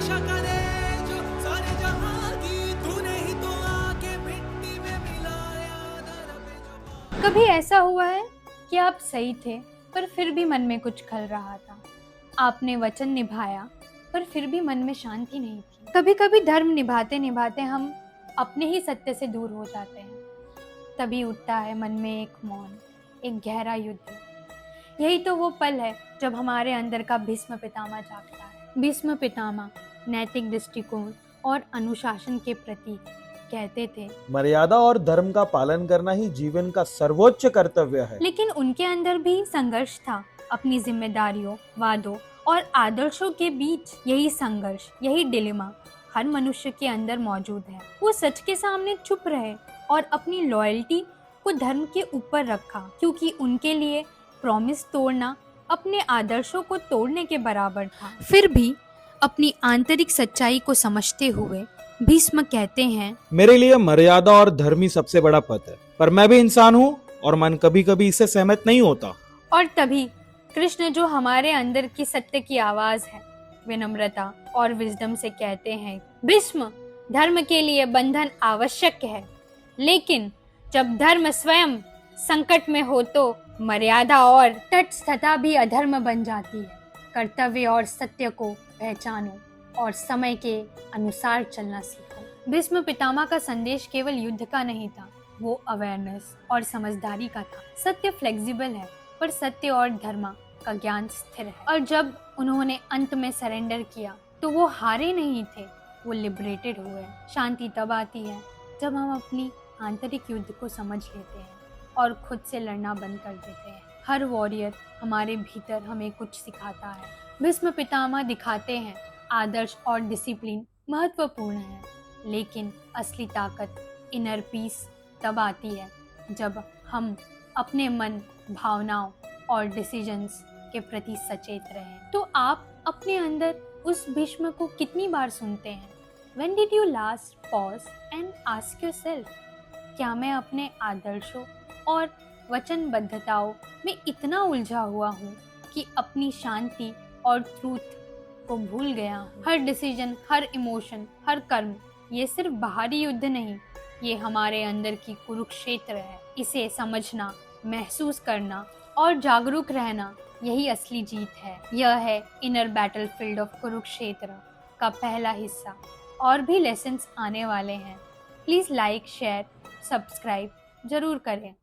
रक्षा करे जो सारे जहां की, तूने ही तो आके मिट्टी में मिलाया दर पे जो। कभी ऐसा हुआ है कि आप सही थे पर फिर भी मन में कुछ खल रहा था। आपने वचन निभाया पर फिर भी मन में शांति नहीं थी। कभी कभी धर्म निभाते निभाते हम अपने ही सत्य से दूर हो जाते हैं। तभी उठता है मन में एक मौन, एक गहरा युद्ध। यही तो वो पल है जब हमारे अंदर का भीष्म पितामह जागता है। भीष्म पितामह नैतिक दृष्टिकोण और अनुशासन के प्रतीक। कहते थे मर्यादा और धर्म का पालन करना ही जीवन का सर्वोच्च कर्तव्य है। लेकिन उनके अंदर भी संघर्ष था। अपनी जिम्मेदारियों, वादों और आदर्शों के बीच यही संघर्ष, यही डिलेमा हर मनुष्य के अंदर मौजूद है। वो सच के सामने चुप रहे और अपनी लॉयल्टी को धर्म के ऊपर रखा, क्योंकि उनके लिए प्रॉमिस तोड़ना अपने आदर्शों को तोड़ने के बराबर था। फिर भी अपनी आंतरिक सच्चाई को समझते हुए भीष्म कहते हैं, मेरे लिए मर्यादा और धर्म ही सबसे बड़ा पथ है, पर मैं भी इंसान हूँ और मन कभी कभी इससे सहमत नहीं होता। और तभी कृष्ण, जो हमारे अंदर की सत्य की आवाज है, विनम्रता और विजडम से कहते हैं, भीष्म, धर्म के लिए बंधन आवश्यक है, लेकिन जब धर्म स्वयं संकट में हो तो मर्यादा और तटस्थता भी अधर्म बन जाती है। कर्तव्य और सत्य को पहचानो और समय के अनुसार चलना सीखो। भीष्म पितामह का संदेश केवल युद्ध का नहीं था, वो अवेयरनेस और समझदारी का था। सत्य फ्लेक्सिबल है, पर सत्य और धर्म का ज्ञान स्थिर है। और जब उन्होंने अंत में सरेंडर किया तो वो हारे नहीं थे, वो लिबरेटेड हुए। शांति तब आती है जब हम अपनी आंतरिक युद्ध को समझ लेते हैं और खुद से लड़ना बंद कर देते हैं। हर वॉरियर हमारे भीतर हमें कुछ सिखाता है। भीष्म पितामह दिखाते हैं आदर्श और डिसिप्लिन महत्वपूर्ण है, लेकिन असली ताकत, इनर पीस तब आती है जब हम अपने मन, भावनाओं और डिसीजंस के प्रति सचेत रहें। तो आप अपने अंदर उस भीष्म को कितनी बार सुनते हैं? When did you last pause and ask yourself, क्या मैं अपने आदर्शों और वचनबद्धताओं में इतना उलझा हुआ हूँ कि अपनी शांति और ट्रूथ को भूल गया हूँ? हर डिसीजन, हर इमोशन, हर कर्म, ये सिर्फ बाहरी युद्ध नहीं, ये हमारे अंदर की कुरुक्षेत्र है। इसे समझना, महसूस करना और जागरूक रहना, यही असली जीत है। यह है इनर बैटलफील्ड ऑफ कुरुक्षेत्र का पहला हिस्सा। और भी लेसन्स आने वाले हैं। प्लीज़ लाइक, शेयर, सब्सक्राइब जरूर करें।